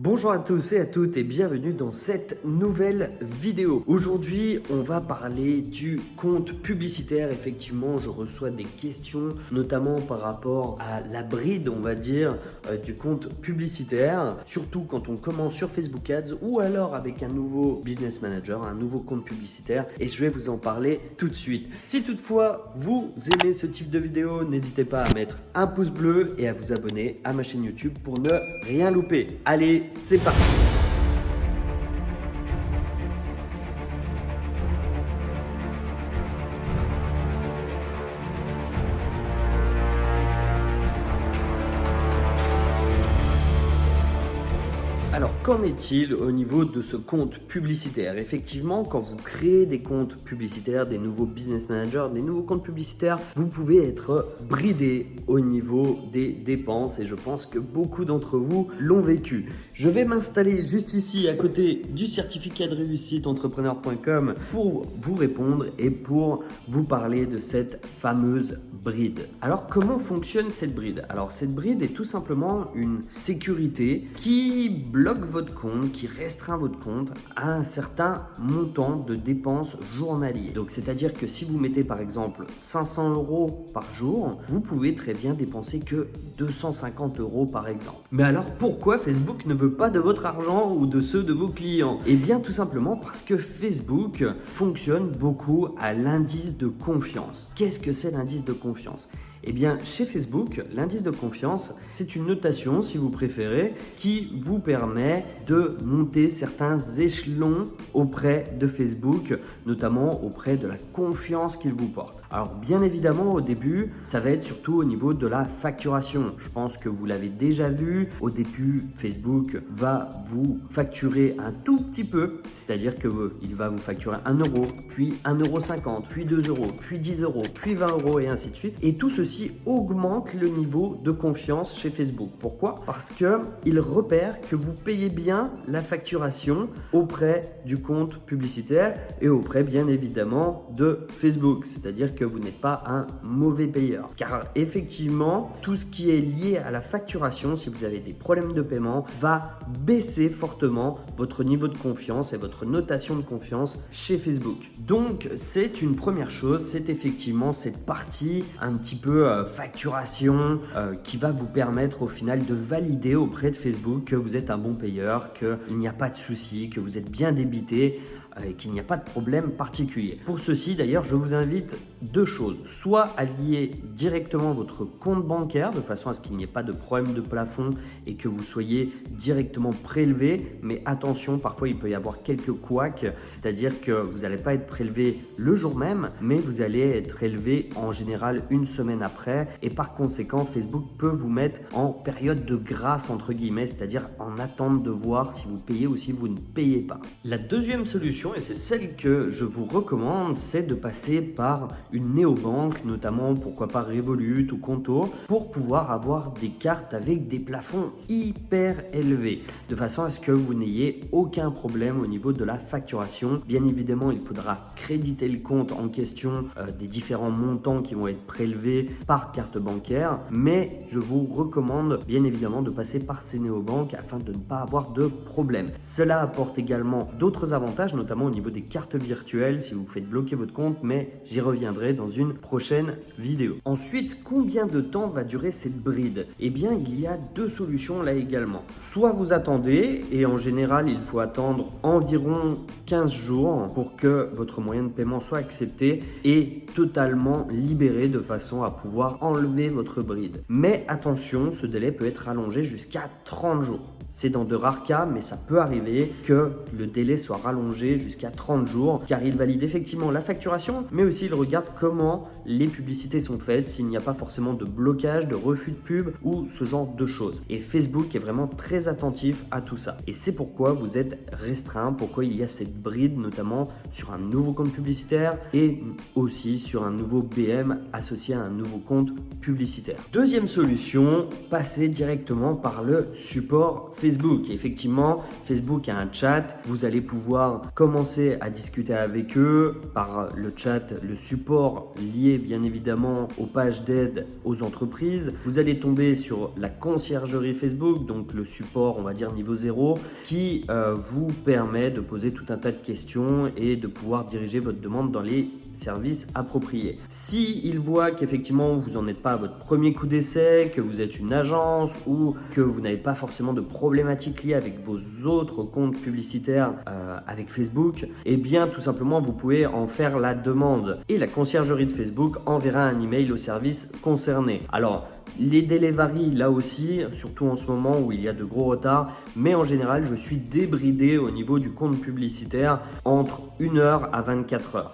Bonjour à tous et à toutes et bienvenue dans cette nouvelle vidéo. Aujourd'hui, on va parler du compte publicitaire. Effectivement, je reçois des questions, notamment par rapport à la bride, on va dire, du compte publicitaire. Surtout quand on commence sur Facebook Ads ou alors avec un nouveau business manager, un nouveau compte publicitaire. Et je vais vous en parler tout de suite. Si toutefois vous aimez ce type de vidéo, n'hésitez pas à mettre un pouce bleu et à vous abonner à ma chaîne YouTube pour ne rien louper. Allez, c'est parti! Alors, qu'en est-il au niveau de ce compte publicitaire? Effectivement, quand vous créez des comptes publicitaires, des nouveaux business managers, des nouveaux comptes publicitaires, vous pouvez être bridé au niveau des dépenses et je pense que beaucoup d'entre vous l'ont vécu. Je vais m'installer juste ici à côté du certificat de réussite entrepreneur.com pour vous répondre et pour vous parler de cette fameuse bride. Alors, comment fonctionne cette bride? Alors, cette bride est tout simplement une sécurité qui bloque votre compte, qui restreint votre compte à un certain montant de dépenses journaliers. Donc, c'est-à-dire que si vous mettez par exemple 500 € par jour, vous pouvez très bien dépenser que 250 € par exemple. Mais alors, pourquoi Facebook ne veut pas de votre argent ou de ceux de vos clients? Eh bien, tout simplement parce que Facebook fonctionne beaucoup à l'indice de confiance. Qu'est-ce que c'est l'indice de confiance? Eh bien, chez Facebook, l'indice de confiance, c'est une notation, si vous préférez, qui vous permet de monter certains échelons auprès de Facebook, notamment auprès de la confiance qu'il vous porte. Alors, bien évidemment, au début, ça va être surtout au niveau de la facturation. Je pense que vous l'avez déjà vu. Au début, Facebook va vous facturer un tout petit peu, c'est-à-dire qu'il va vous facturer 1 €, puis 1,50 €, puis 2 €, puis 10 €, puis 20 € et ainsi de suite. Et tout ceci augmente le niveau de confiance chez Facebook. Pourquoi? Parce qu'il repère que vous payez bien la facturation auprès du compte publicitaire et auprès bien évidemment de Facebook. C'est-à-dire que vous n'êtes pas un mauvais payeur. Car effectivement, tout ce qui est lié à la facturation, si vous avez des problèmes de paiement, va baisser fortement votre niveau de confiance et votre notation de confiance chez Facebook. Donc, c'est une première chose, c'est effectivement cette partie un petit peu facturation qui va vous permettre au final de valider auprès de Facebook que vous êtes un bon payeur, qu'il n'y a pas de souci, que vous êtes bien débité et qu'il n'y a pas de problème particulier. Pour ceci d'ailleurs, je vous invite deux choses. Soit à lier directement votre compte bancaire de façon à ce qu'il n'y ait pas de problème de plafond et que vous soyez directement prélevé. Mais attention, parfois il peut y avoir quelques couacs, c'est-à-dire que vous n'allez pas être prélevé le jour même, mais vous allez être prélevé en général une semaine après et par conséquent Facebook peut vous mettre en période de grâce entre guillemets, c'est-à-dire en attente de voir si vous payez ou si vous ne payez pas. La deuxième solution, et c'est celle que je vous recommande, c'est de passer par une néobanque, notamment pourquoi pas Revolut ou Conto, pour pouvoir avoir des cartes avec des plafonds hyper élevés, de façon à ce que vous n'ayez aucun problème au niveau de la facturation. Bien évidemment, il faudra créditer le compte en question des différents montants qui vont être prélevés par carte bancaire, mais je vous recommande bien évidemment de passer par ces néobanques afin de ne pas avoir de problème. Cela apporte également d'autres avantages, notamment au niveau des cartes virtuelles si vous faites bloquer votre compte, mais j'y reviendrai dans une prochaine vidéo. Ensuite, combien de temps va durer cette bride? Eh bien, il y a deux solutions là également. Soit vous attendez, et en général, il faut attendre environ 15 jours pour que votre moyen de paiement soit accepté et totalement libéré de façon à pouvoir enlever votre bride. Mais attention, ce délai peut être allongé jusqu'à 30 jours. C'est dans de rares cas, mais ça peut arriver que le délai soit rallongé jusqu'à 30 jours car il valide effectivement la facturation, mais aussi il regarde comment les publicités sont faites, s'il n'y a pas forcément de blocage, de refus de pub ou ce genre de choses. Et Facebook est vraiment très attentif à tout ça. Et c'est pourquoi vous êtes restreint, pourquoi il y a cette bride notamment sur un nouveau compte publicitaire et aussi sur un nouveau BM associé à un nouveau compte publicitaire. Deuxième solution, passer directement par le support Facebook. Et effectivement, Facebook a un chat. Vous allez pouvoir commencer à discuter avec eux par le chat, le support supports liés bien évidemment aux pages d'aide aux entreprises. Vous allez tomber sur la conciergerie Facebook, donc le support on va dire niveau 0, qui vous permet de poser tout un tas de questions et de pouvoir diriger votre demande dans les services appropriés. Si il voit qu'effectivement vous n'en êtes pas à votre premier coup d'essai, que vous êtes une agence ou que vous n'avez pas forcément de problématiques liées avec vos autres comptes publicitaires avec Facebook, eh bien tout simplement vous pouvez en faire la demande et la conciergerie de Facebook enverra un email au service concerné. Alors les délais varient là aussi, surtout en ce moment où il y a de gros retards, mais en général je suis débridé au niveau du compte publicitaire entre 1 heure à 24 heures.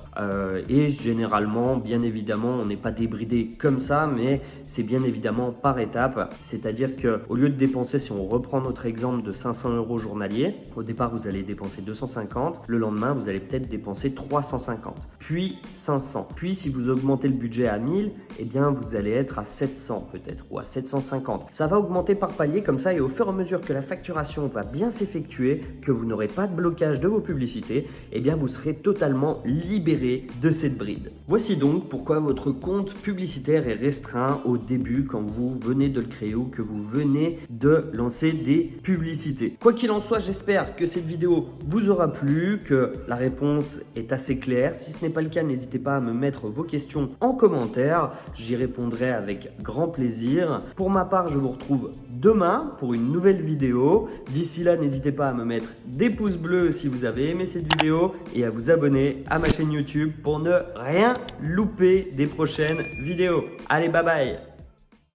Et généralement, bien évidemment, on n'est pas débridé comme ça, mais c'est bien évidemment par étapes. C'est-à-dire qu'au lieu de dépenser, si on reprend notre exemple de 500 € journaliers, au départ vous allez dépenser 250, le lendemain vous allez peut-être dépenser 350, puis 500. Puis si vous augmentez le budget à 1000, eh bien vous allez être à 700 peut-être ou à 750. Ça va augmenter par palier comme ça et au fur et à mesure que la facturation va bien s'effectuer, que vous n'aurez pas de blocage de vos publicités, eh bien vous serez totalement libéré de cette bride. Voici donc pourquoi votre compte publicitaire est restreint au début quand vous venez de le créer ou que vous venez de lancer des publicités. Quoi qu'il en soit, j'espère que cette vidéo vous aura plu, que la réponse est assez claire. Si ce n'est pas le cas, n'hésitez pas à me mettre vos questions en commentaire. J'y répondrai avec grand plaisir. Pour ma part, je vous retrouve demain pour une nouvelle vidéo. D'ici là, n'hésitez pas à me mettre des pouces bleus si vous avez aimé cette vidéo et à vous abonner à ma chaîne YouTube pour ne rien louper des prochaines vidéos. Allez, bye bye!